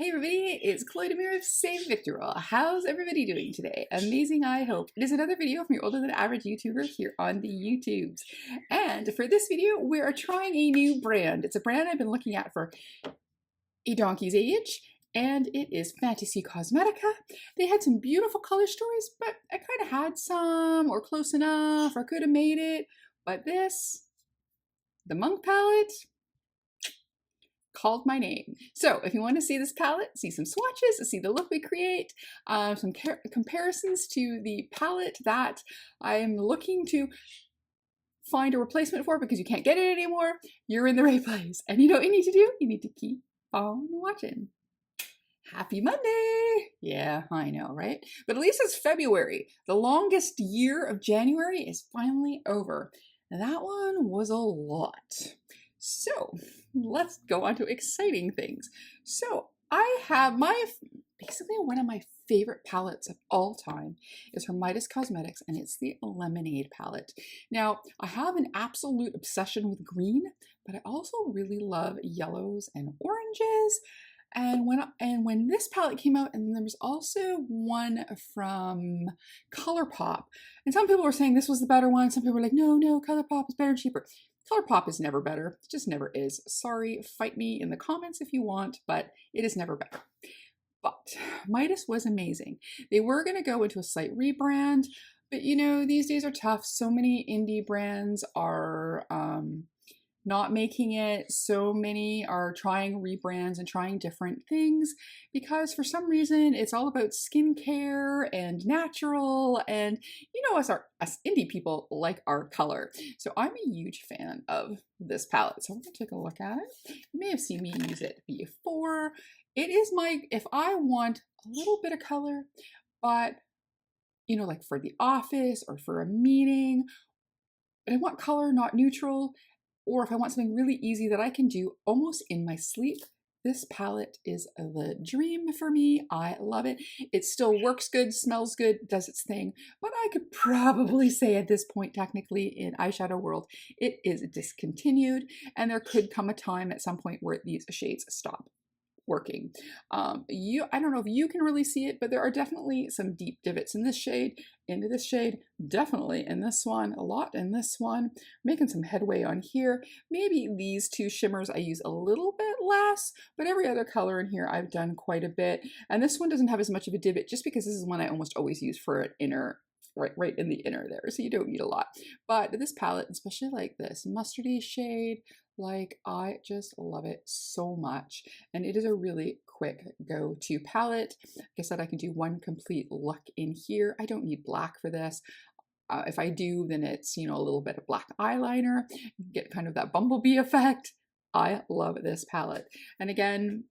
Hey everybody, it's Chloe Demir of Save Victorol. How's everybody doing today? Amazing, I hope. It is another video from your older than average YouTuber here on the YouTubes. And for this video, we are trying a new brand. It's a brand I've been looking at for a donkey's age, and it is Fantasy Cosmetica. They had some beautiful color stories, but I kind of had some, or close enough, or could have made it. But this, the Monk palette, called my name. So if you want to see this palette, see some swatches, see the look we create, some comparisons to the palette that I am looking to find a replacement for because you can't get it anymore, you're in the right place. And you know what you need to do? You need to keep on watching. Happy Monday! Yeah, I know, right? But at least it's February. The longest year of January is finally over. That one was a lot. So let's go on to exciting things. So I have basically one of my favorite palettes of all time is from Fantasy Cosmetics, and it's the Lemonade palette. Now, I have an absolute obsession with green, but I also really love yellows and oranges. And when this palette came out, and there was also one from ColourPop, and some people were saying this was the better one. Some people were like, no, ColourPop is better and cheaper. ColourPop is never better. It just never is. Sorry, fight me in the comments if you want, but it is never better. But Midas was amazing. They were going to go into a slight rebrand, but you know, these days are tough. So many indie brands are not making it. So many are trying rebrands and trying different things because for some reason it's all about skincare and natural, and you know, us indie people like our color. So I'm a huge fan of this palette. So we're gonna take a look at it. You may have seen me use it before. It is if I want a little bit of color, but you know, like for the office or for a meeting, but I want color, not neutral. Or if I want something really easy that I can do almost in my sleep, this palette is the dream for me. I love it. It still works good, smells good, does its thing. But I could probably say at this point, technically in eyeshadow world, it is discontinued. And there could come a time at some point where these shades stop working. I don't know if you can really see it, but there are definitely some deep divots in this shade, into this shade, definitely in this one, a lot in this one, making some headway on here. Maybe these two shimmers I use a little bit less, but every other color in here I've done quite a bit. And this one doesn't have as much of a divot just because this is one I almost always use for an inner, right in the inner there, so you don't need a lot. But this palette, especially like this mustardy shade, like I just love it so much, and it is a really quick go-to palette. Like I said, I can do one complete look in here. I don't need black for this. If I do, then it's, you know, a little bit of black eyeliner, get kind of that bumblebee effect. I love this palette, and again,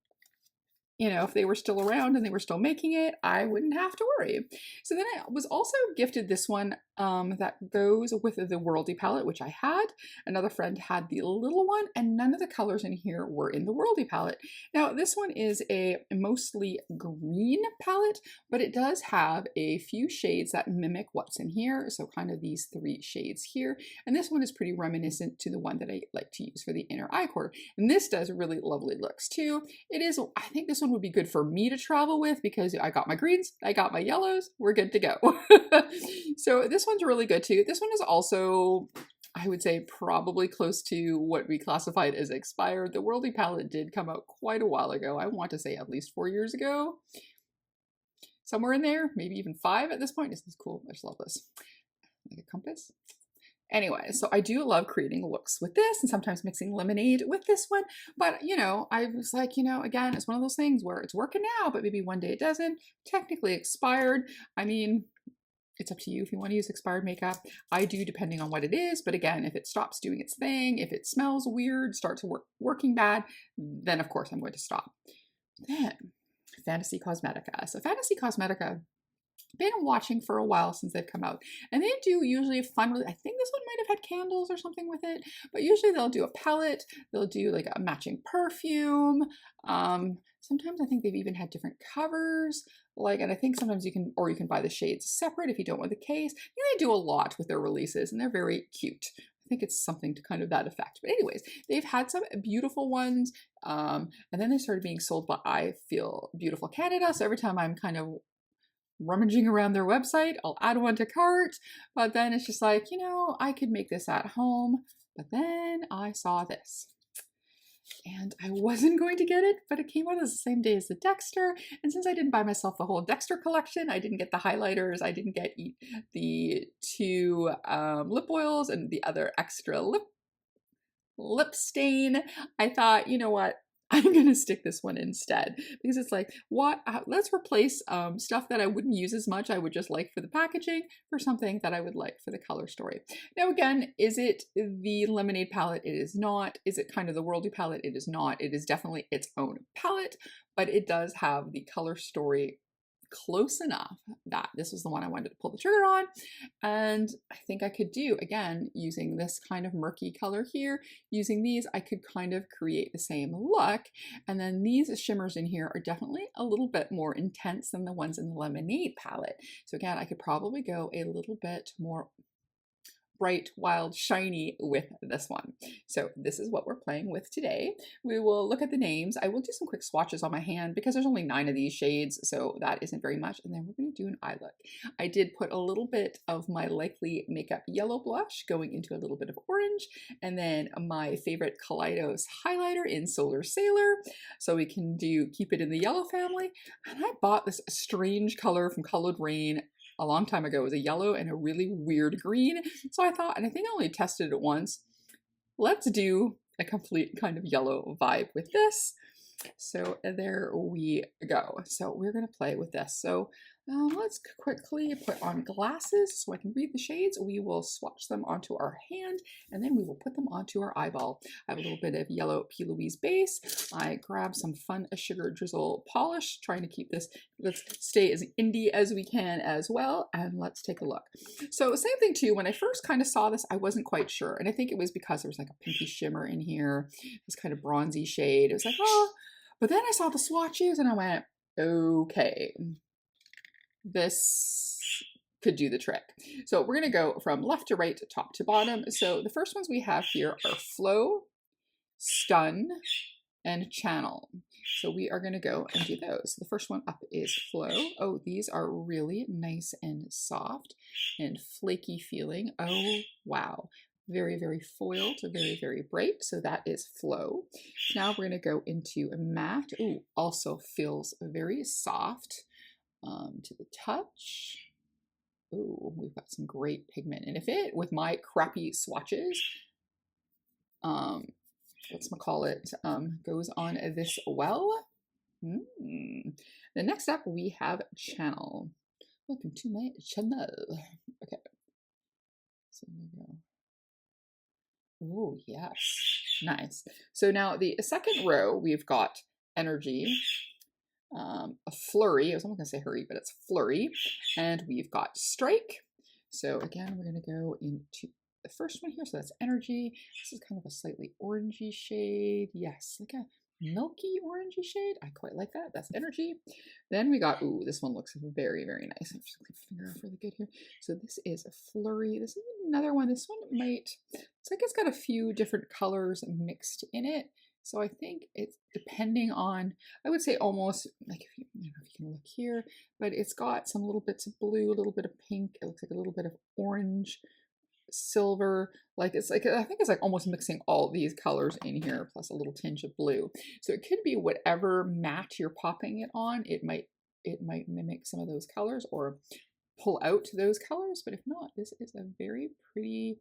you know, if they were still around and they were still making it, I wouldn't have to worry. So then I was also gifted this one that goes with the Worldy palette, which I had. Another friend had the little one, and none of the colors in here were in the Worldy palette. Now, this one is a mostly green palette, but it does have a few shades that mimic what's in here. So kind of these three shades here. And this one is pretty reminiscent to the one that I like to use for the inner eye quarter. And this does really lovely looks too. It is, I think this one would be good for me to travel with because I got my greens, I got my yellows, we're good to go. So this one's really good too. This one is also, I would say, probably close to what we classified as expired. The Worldy palette did come out quite a while ago. I want to say at least 4 years ago. Somewhere in there, maybe even 5 at this point. This is cool. I just love this. Like a compass. Anyway, so I do love creating looks with this and sometimes mixing lemonade with this one. But, you know, I was like, you know, again, it's one of those things where it's working now, but maybe one day it doesn't. Technically expired. I mean, it's up to you if you want to use expired makeup. I do, depending on what it is. But again, if it stops doing its thing, if it smells weird, starts working bad, then of course I'm going to stop. Then, Fantasy Cosmetica. So Fantasy Cosmetica, been watching for a while since they've come out, and they do usually fun, I think this one might have had candles or something with it, but usually they'll do a palette, they'll do like a matching perfume. Sometimes I think they've even had different covers, like, and I think sometimes you can buy the shades separate if you don't want the case. I think they do a lot with their releases, and they're very cute. I think it's something to kind of that effect. But anyways, they've had some beautiful ones. And then they started being sold by IfeelBeautifulCanada. So every time I'm kind of rummaging around their website, I'll add one to cart. But then it's just like, you know, I could make this at home. But then I saw this. And I wasn't going to get it, but it came out as the same day as the Dexter. And since I didn't buy myself the whole Dexter collection, I didn't get the highlighters, I didn't get the 2 lip oils and the other extra lip stain, I thought, you know what? I'm going to stick this one instead, because it's like, what? Let's replace stuff that I wouldn't use as much, I would just like for the packaging, for something that I would like for the color story. Now again, is it the Lemonade palette? It is not. Is it kind of the Worldly palette? It is not. It is definitely its own palette, but it does have the color story close enough that this was the one I wanted to pull the trigger on. And I think I could do, again, using this kind of murky color here, using these, I could kind of create the same look. And then these shimmers in here are definitely a little bit more intense than the ones in the Lemonade palette. So again, I could probably go a little bit more bright, wild, shiny with this one. So this is what we're playing with today. We will look at the names. I will do some quick swatches on my hand because there's only 9 of these shades, so that isn't very much. And then we're going to do an eye look. I did put a little bit of my Likely Makeup Yellow Blush going into a little bit of orange, and then my favorite Kaleidos highlighter in Solar Sailor, so we can keep it in the yellow family. And I bought this strange color from Colored Rain a long time ago. It was a yellow and a really weird green. So I thought, and I think I only tested it once, let's do a complete kind of yellow vibe with this. So there we go. So we're going to play with this. So let's quickly put on glasses so I can read the shades. We will swatch them onto our hand, and then we will put them onto our eyeball. I have a little bit of yellow P. Louise base. I grabbed some fun sugar drizzle polish, trying to keep this, let's stay as indie as we can as well. And let's take a look. So same thing too, when I first kind of saw this, I wasn't quite sure. And I think it was because there was like a pinky shimmer in here, this kind of bronzy shade. It was like, oh, but then I saw the swatches and I went, okay, this could do the trick. So we're going to go from left to right, top to bottom. So the first ones we have here are Flow, Stun, and Channel. So we are going to go and do those. The first one up is Flow. Oh, these are really nice and soft and flaky feeling. Oh, wow. Very, very foiled, very, very bright. So that is Flow. Now we're going to go into Matte. Ooh, also feels very soft to the touch. Ooh, we've got some great pigment. And if it, with my crappy swatches, goes on this well. The next up, we have Channel. Welcome to my channel. Okay. So there we go. Oh, yes. Nice. So now the second row, we've got Energy, a Flurry. I was almost going to say Hurry, but it's Flurry. And we've got Strike. So again, we're going to go into the first one here. So that's Energy. This is kind of a slightly orangey shade. Yes, like a milky orangey shade. I quite like that. That's Energy. Then we got, ooh, this one looks very, very nice. I'm just going to finger off really good here. So this is a Flurry. This is another one. This one might, it's like it's got a few different colors mixed in it. So I think it's depending on, I would say almost like, if you, I don't know if you can look here, but it's got some little bits of blue, a little bit of pink. It looks like a little bit of orange, silver, like it's like, I think it's like almost mixing all these colors in here plus a little tinge of blue. So it could be whatever matte you're popping it on, it might mimic some of those colors or pull out those colors. But if not, this is a very pretty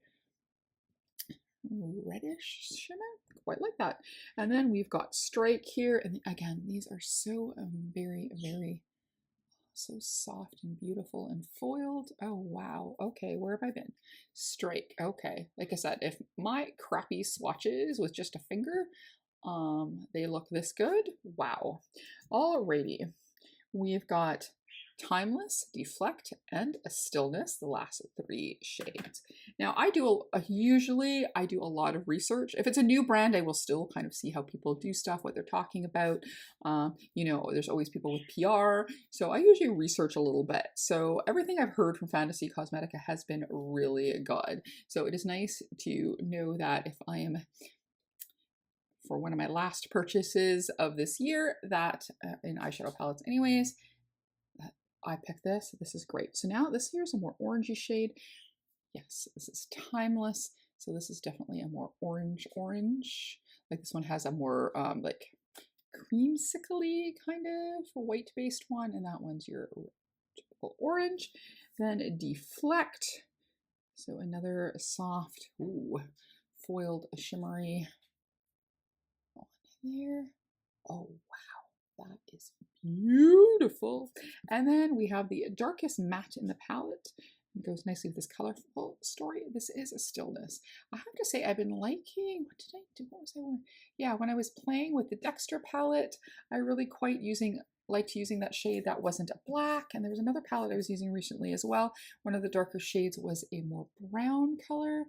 reddish shimmer. Quite like that. And then we've got Strike here, and again, these are so very, very so soft and beautiful and foiled. Oh wow. Okay, where have I been? Strike. Okay, like I said, if my crappy swatches with just a finger they look this good, wow. Alrighty, we've got Timeless, Deflect, and a Stillness, the last 3 shades. Now I do usually I do a lot of research. If it's a new brand, I will still kind of see how people do stuff, what they're talking about. You know, there's always people with PR, so I usually research a little bit. So everything I've heard from Fantasy Cosmetica has been really good. So it is nice to know that if I am for one of my last purchases of this year, that in eyeshadow palettes anyways, I picked this. This is great. So now this here is a more orangey shade. Yes, this is Timeless. So this is definitely a more orange. Like this one has a more like creamsicle-y kind of white-based one, and that one's your typical orange. Then Deflect. So another soft, foiled shimmery one there. Oh wow, that is beautiful. And then we have the darkest matte in the palette. It goes nicely with this colorful story. This is a Stillness. I have to say I've been liking, what did I do? What was I wearing? Yeah, when I was playing with the Dexter palette, I really liked using that shade that wasn't a black. And there was another palette I was using recently as well. One of the darker shades was a more brown color.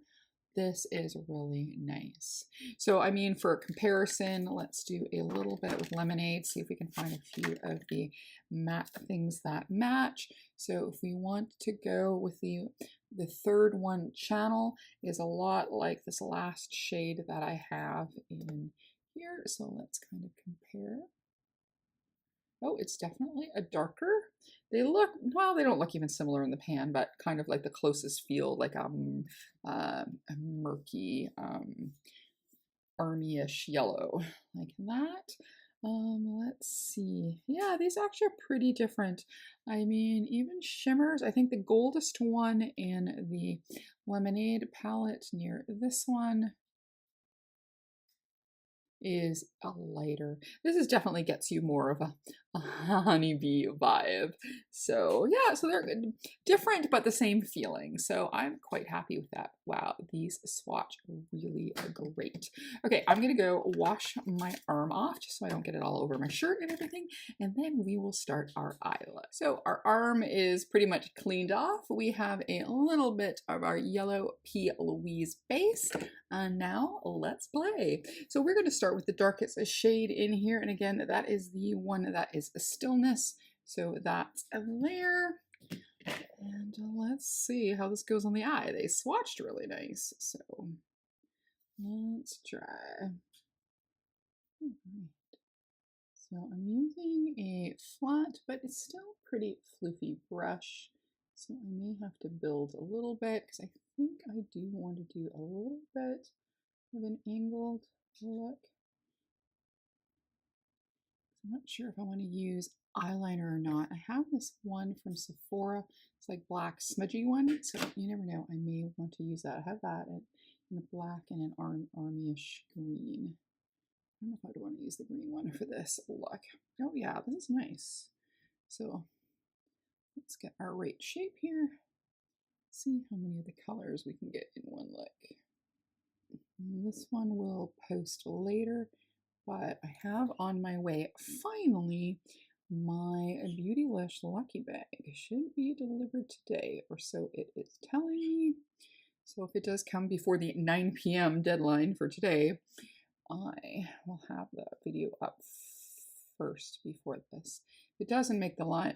This is really nice. So, I mean, for comparison, let's do a little bit with Lemonade, see if we can find a few of the matte things that match. So if we want to go with the third one, Channel, is a lot like this last shade that I have in here. So let's kind of compare. Oh, it's definitely a darker. They look, well, they don't look even similar in the pan, but kind of like the closest feel, like a murky, army-ish yellow, like that. Let's see. Yeah, these actually are pretty different. I mean, even shimmers, I think the goldest one in the Lemonade palette near this one is a lighter. This is definitely gets you more of a honeybee vibe. So yeah, so they're different but the same feeling. So I'm quite happy with that. Wow, these swatch really great. Okay, I'm gonna go wash my arm off just so I don't get it all over my shirt and everything, and then we will start our eye look. So our arm is pretty much cleaned off. We have a little bit of our yellow P. Louise base, and now let's play. So we're going to start with the darkest shade in here, and again, that is the one that is a Stillness. So that's there. And let's see how this goes on the eye. They swatched really nice. So let's try. So I'm using a flat, but it's still pretty floofy brush. So I may have to build a little bit because I think I do want to do a little bit of an angled look. I'm not sure if I want to use eyeliner or not. I have this one from Sephora. It's like black smudgy one, so you never know. I may want to use that. I have that in a black and an army-ish green. I don't know if I would want to use the green one for this look. Oh yeah, this is nice. So let's get our right shape here. See how many of the colors we can get in one look. And this one will post later. But I have on my way, finally, my Beautylish Lucky Bag. It should be delivered today, or so it is telling me. So if it does come before the 9 p.m. deadline for today, I will have the video up first before this. If it doesn't make the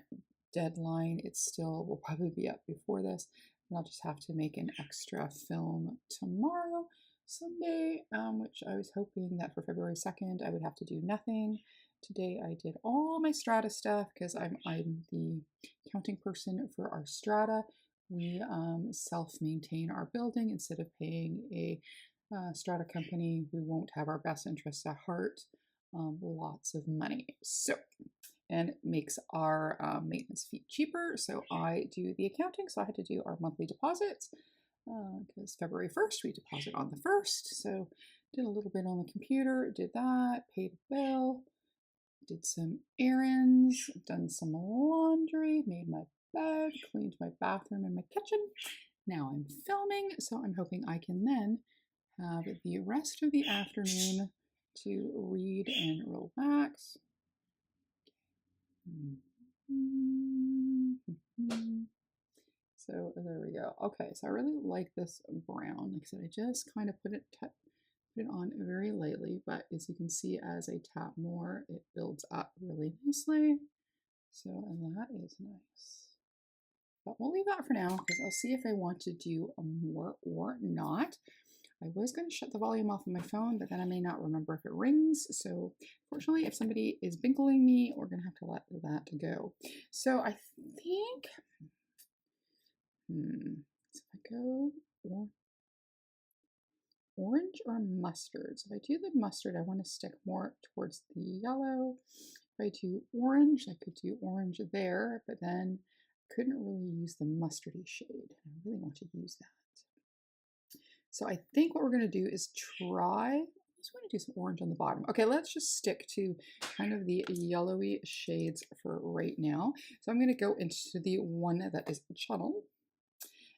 deadline, it still will probably be up before this. And I'll just have to make an extra film tomorrow. Sunday, which I was hoping that for February 2nd I would have to do nothing. Today I did all my strata stuff because I'm the accounting person for our strata. We self-maintain our building instead of paying a strata company who won't have our best interests at heart. Lots of money. So, and it makes our maintenance fee cheaper. So I do the accounting. So I had to do our monthly deposits. Because February 1st, we deposit on the 1st. So did a little bit on the computer, did that, paid a bill, did some errands, done some laundry, made my bed, cleaned my bathroom and my kitchen. Now I'm filming, so I'm hoping I can then have the rest of the afternoon to read and relax. And go. Okay, so I really like this brown. Like I said, I just kind of put it on very lightly, but as you can see, as I tap more, it builds up really nicely. So, and that is nice. But we'll leave that for now because I'll see if I want to do more or not. I was going to shut the volume off on my phone, but then I may not remember if it rings. So fortunately, if somebody is binkling me, we're going to have to let that go. So I think, so if I go orange or mustard. So if I do the mustard, I want to stick more towards the yellow. If I do orange, I could do orange there, but then couldn't really use the mustardy shade. I really want to use that. So I think what we're going to do is try, I just want to do some orange on the bottom. Okay, let's just stick to kind of the yellowy shades for right now. So I'm going to go into the one that is channel.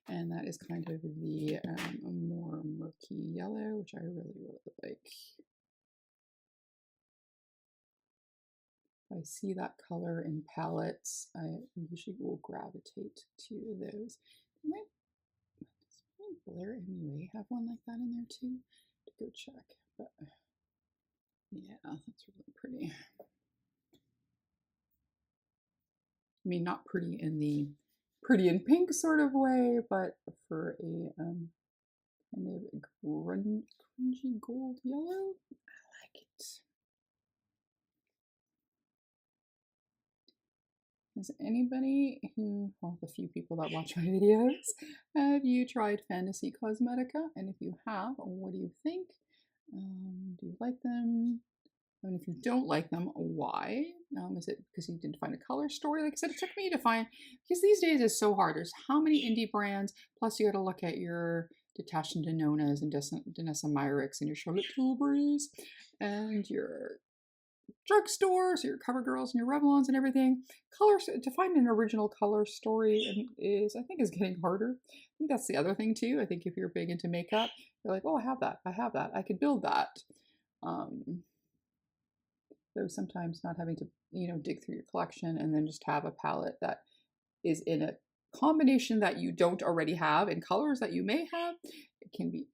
And that is kind of the more murky yellow, which I really, really like. If I see that color in palettes, I usually will gravitate to those. Does Blair MUA have one like that in there too? To go check, but yeah, that's really pretty. I mean, not pretty in the pretty in pink sort of way, but for a kind of grungy gold yellow, I like it. Is anybody who, well, the few people that watch my videos, have you tried Fantasy Cosmetica? And if you have, what do you think? Do you like them? And if you don't like them, why? Is it because you didn't find a color story? Like I said, it took me to find, because these days it's so hard. There's how many indie brands, plus you got to look at your Detached and Denonas and Danessa Myricks and your Charlotte Tilburys and your drugstores, your CoverGirls and your Revlons and everything. Colors, to find an original color story is, I think, is getting harder. I think that's the other thing too. I think if you're big into makeup, you're like, oh, I have that, I could build that. So sometimes not having to, dig through your collection and then just have a palette that is in a combination that you don't already have in colors that you may have, it can be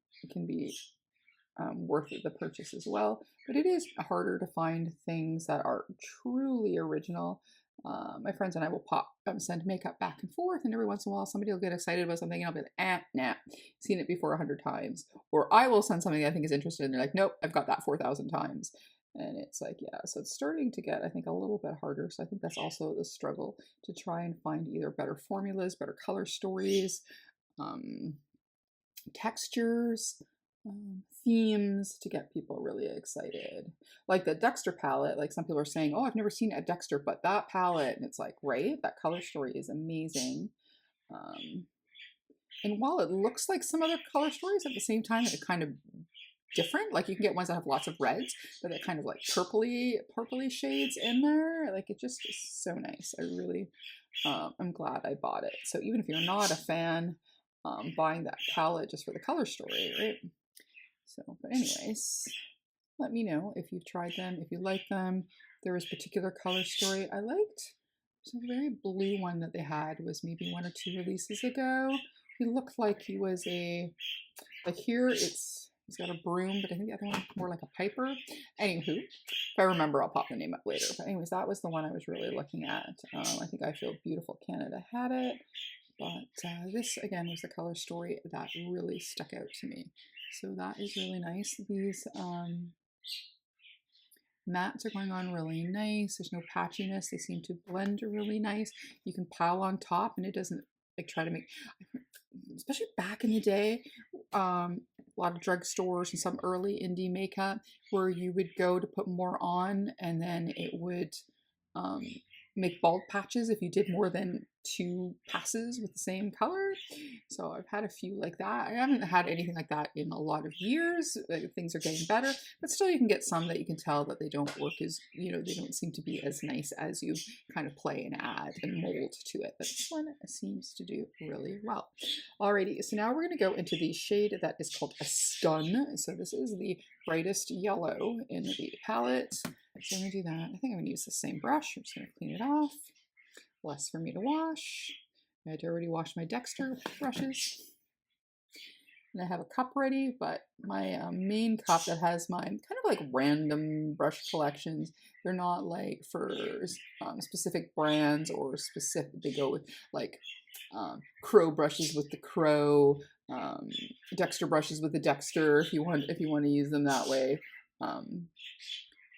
worth the purchase as well. But it is harder to find things that are truly original. My friends and I will send makeup back and forth, and every once in a while somebody will get excited about something and I'll be like, nah, seen it before 100 times. Or I will send something I think is interesting and they're like, nope, I've got that 4,000 times. And it's like, yeah, so it's starting to get, I think, a little bit harder. So I think that's also the struggle to try and find either better formulas, better color stories, textures, themes to get people really excited. Like the Dexter palette, like some people are saying, oh, I've never seen a Dexter, but that palette, and it's like, right, that color story is amazing. And while it looks like some other color stories, at the same time, it kind of different. Like you can get ones that have lots of reds, but they're kind of like purpley shades in there. Like it just is so nice. I really, I'm glad I bought it. So even if you're not a fan, buying that palette just for the color story, right? So, but anyways, let me know if you've tried them, if you like them. There was a particular color story I liked. There's a very blue one that they had, was maybe 1 or 2 releases ago. He looked like he was like here he's got a broom, but I think the other one more like a piper. Anywho, if I remember, I'll pop the name up later. But anyways, that was the one I was really looking at. I think IfeelBeautifulCanada had it. But this, again, was the color story that really stuck out to me. So that is really nice. These mattes are going on really nice. There's no patchiness. They seem to blend really nice. You can pile on top and it doesn't like try to make, especially back in the day, a lot of drugstores and some early indie makeup where you would go to put more on and then it would make bald patches if you did more than 2 passes with the same color. So I've had a few like that. I haven't had anything like that in a lot of years. Things are getting better, but still you can get some that you can tell that they don't work as, they don't seem to be as nice as you kind of play and add and mold to it. But this one seems to do really well. Alrighty, so now we're going to go into the shade that is called a Stun. So this is the brightest yellow in the palette. So I'm going to do that. I think I'm going to use the same brush. I'm just going to clean it off. Less for me to wash. I had to already wash my Dexter brushes. And I have a cup ready, but my main cup that has my kind of like random brush collections. They're not like for specific brands or specific, they go with like Crow brushes with the Crow, Dexter brushes with the Dexter if you want to use them that way.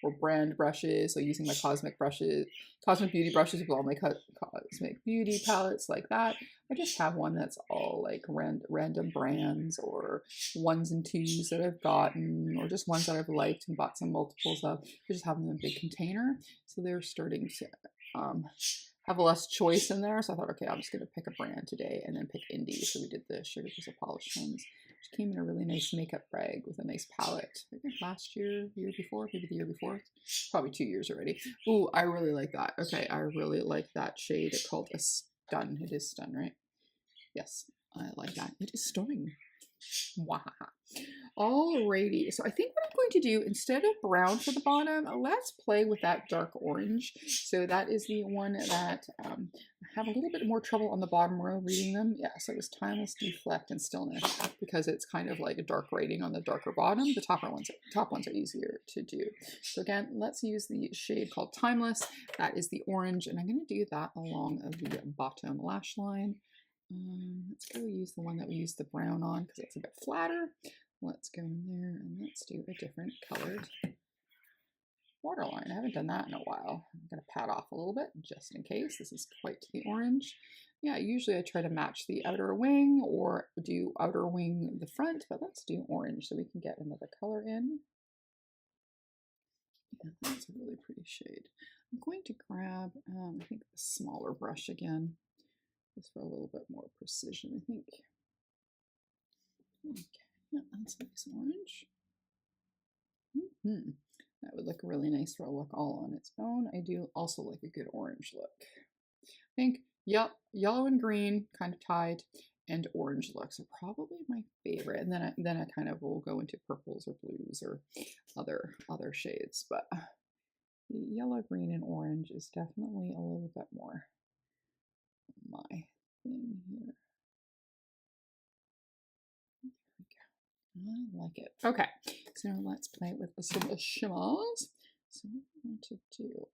Or brand brushes, so using my cosmic beauty brushes with all my cosmic beauty palettes like that. I just have one that's all like random brands or ones and twos that I've gotten, or just ones that I've liked and bought some multiples of. I just have them in a big container, so they're starting to have less choice in there. So I thought, okay, I'm just going to pick a brand today and then pick indie. So we did the Sugar Crystal Polish ones, which came in a really nice makeup bag with a nice palette. I think last year, the year before, maybe the year before, probably 2 years already. Ooh, I really like that. Okay, I really like that shade. It's called a Stun. It is Stun, right? Yes, I like that. It is stunning. Wow. Alrighty, so I think what I'm going to do, instead of brown for the bottom, let's play with that dark orange. So that is the one that I have a little bit more trouble on the bottom row reading them. Yeah, so it was Timeless, Deflect, and Stillness, because it's kind of like a dark rating on the darker bottom. The top ones are easier to do. So again, let's use the shade called Timeless. That is the orange, and I'm going to do that along the bottom lash line. Let's go use the one that we used the brown on because it's a bit flatter. Let's go in there and let's do a different colored waterline. I haven't done that in a while. I'm going to pat off a little bit just in case. This is quite the orange. Yeah, usually I try to match the outer wing or do outer wing the front, but let's do orange so we can get another color in. Yeah, that's a really pretty shade. I'm going to grab, I think, a smaller brush again, just for a little bit more precision, I think. Okay, yeah, that's nice orange. That would look really nice for a look all on its own. I do also like a good orange look. I think yellow and green kind of tied, and orange looks are probably my favorite. And then I kind of will go into purples or blues or other shades, but the yellow, green, and orange is definitely a little bit more my thing here. I like it. Okay, so let's play with some shimmers. So what I want to do.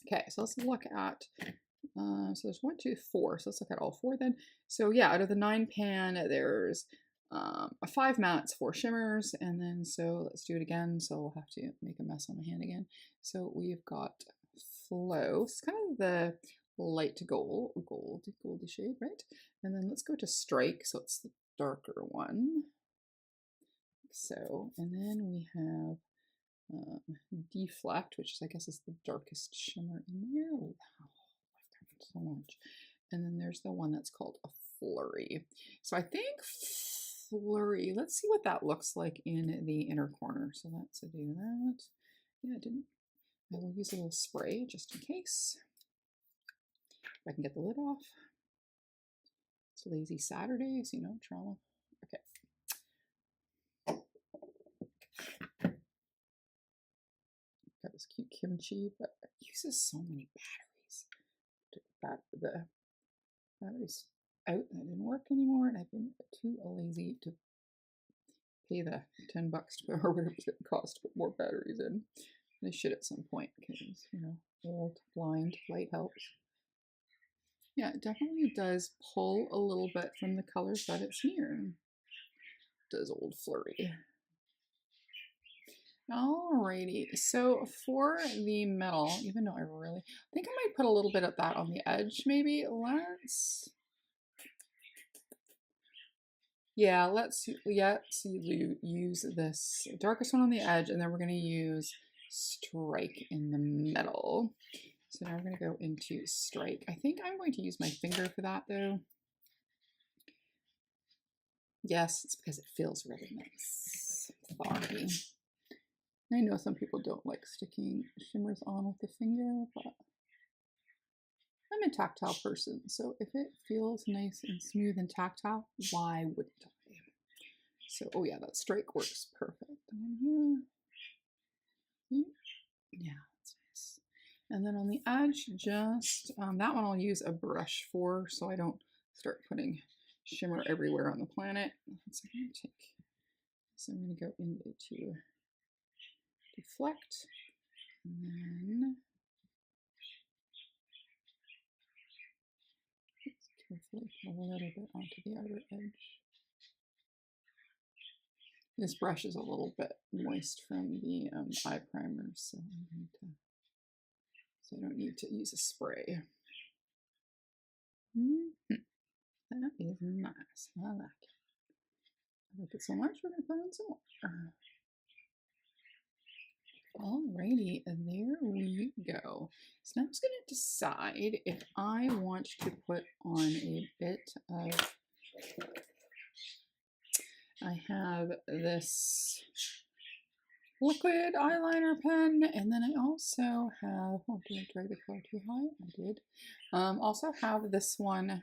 Okay, so let's look at, so there's 1, 2, 4. So let's look at all 4 then. So yeah, out of the 9 pan, there's 5 mattes, 4 shimmers, and then so let's do it again. So we'll have to make a mess on the hand again. So we've got Flow. It's kind of the light goldy shade, right? And then let's go to Strike. So it's the darker one. So, and then we have Deflect, which I guess is the darkest shimmer in there. Oh, wow, I like that so much. And then there's the one that's called a Flurry. So I think Flurry, let's see what that looks like in the inner corner. So let's do that. Yeah, I didn't. I will use a little spray just in case. If I can get the lid off. It's a lazy Saturday, so no trauma. Okay. Got this cute kimchi, but it uses so many batteries. The batteries out and it didn't work anymore, and I've been too lazy to pay the $10 or whatever it's going to cost to put more batteries in. And I should at some point because, you know, old, blind, light helps. Yeah, it definitely does pull a little bit from the colors that it's near. Does old Flurry. Alrighty, so for the metal, even though I think I might put a little bit of that on the edge, maybe. Let's use this darkest one on the edge, and then we're going to use Strike in the middle. So now we're going to go into Strike. I think I'm going to use my finger for that, though. Yes, it's because it feels really nice. Foggy. I know some people don't like sticking shimmers on with the finger, but I'm a tactile person, so if it feels nice and smooth and tactile, why wouldn't I? So, oh yeah, that Strike works perfect on here. Yeah, that's nice. And then on the edge, just, that one I'll use a brush for so I don't start putting shimmer everywhere on the planet. So I'm going to take, so I'm going to go into deflect, and then carefully put a little bit onto the outer edge. This brush is a little bit moist from the eye primer, so I don't need to use a spray. That is nice. I like it. I like it so much, we're going to put on some more. Alrighty, there we go. So now I'm just going to decide if I want to put on a bit of, I have this liquid eyeliner pen, and then I also have, oh, did I drag the color too high? I did. Also have this one.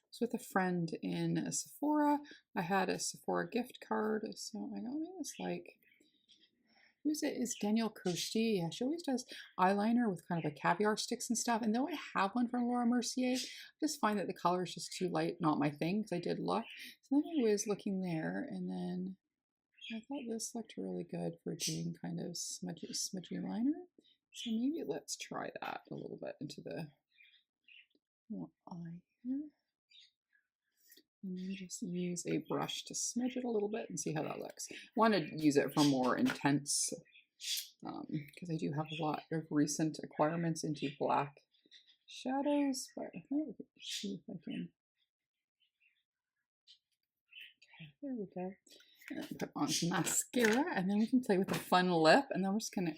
It's with a friend in Sephora. I had a Sephora gift card, so I got me this, like, who's it? Is Danielle Costi. Yeah, she always does eyeliner with kind of a caviar sticks and stuff. And though I have one from Laura Mercier, I just find that the color is just too light, not my thing, because I did look. So then I was looking there, and then I thought this looked really good for doing kind of smudgy liner. So maybe let's try that a little bit into the eye here. And then just use a brush to smudge it a little bit and see how that looks. I want to use it for more intense, because I do have a lot of recent acquirements into black shadows, but I think we can see if I can. Okay, there we go. And then put on some mascara, and then we can play with a fun lip, and then we're just going to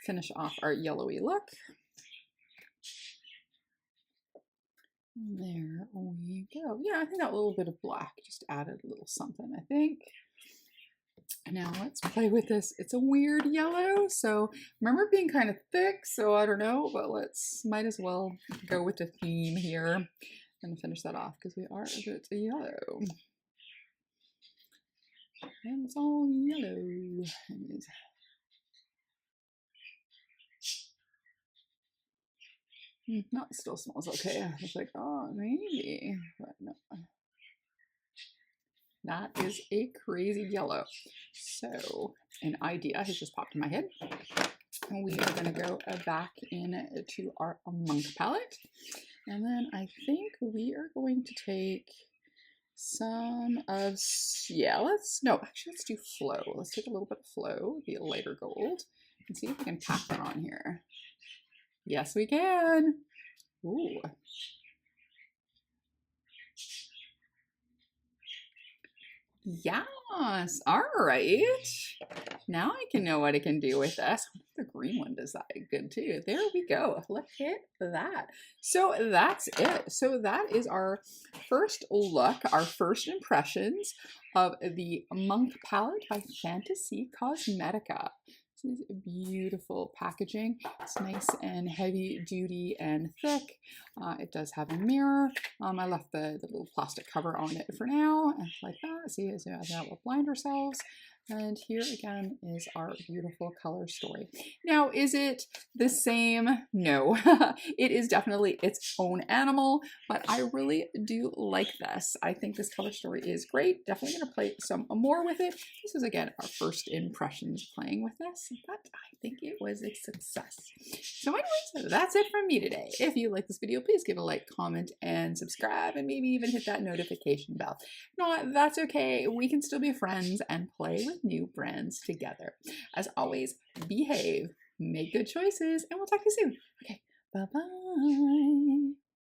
finish off our yellowy look. There we go. Yeah, I think that little bit of black just added a little something, I think. Now let's play with this. It's a weird yellow, so remember it being kind of thick, so I don't know, but might as well go with the theme here and finish that off because we are a bit yellow. And it's all yellow. No, it still smells okay. I was like, oh, maybe, but no. That is a crazy yellow. So an idea has just popped in my head. And we are going to go back into our Monk palette. And then I think we are going to take some of, let's do Flow. Let's take a little bit of Flow, the lighter gold, and see if we can pack that on here. Yes, we can. Ooh. Yes. All right. Now I can know what I can do with this. The green one does that good too. There we go. Look at that. So that's it. So that is our first look, our first impressions of the Monk palette by Fantasy Cosmetica. This is beautiful packaging. It's nice and heavy duty and thick. It does have a mirror. I left the little plastic cover on it for now, and like that. See, so that we'll blind ourselves. And here again is our beautiful color story. Now, is it the same? No, it is definitely its own animal, but I really do like this. I think this color story is great. Definitely gonna play some more with it. This is again our first impressions playing with this, but I think it was a success. So anyways, that's it from me today. If you like this video, please give a like, comment, and subscribe, and maybe even hit that notification bell. No, that's okay. We can still be friends and play with new brands together. As always, behave, make good choices, and we'll talk to you soon. Okay, bye-bye.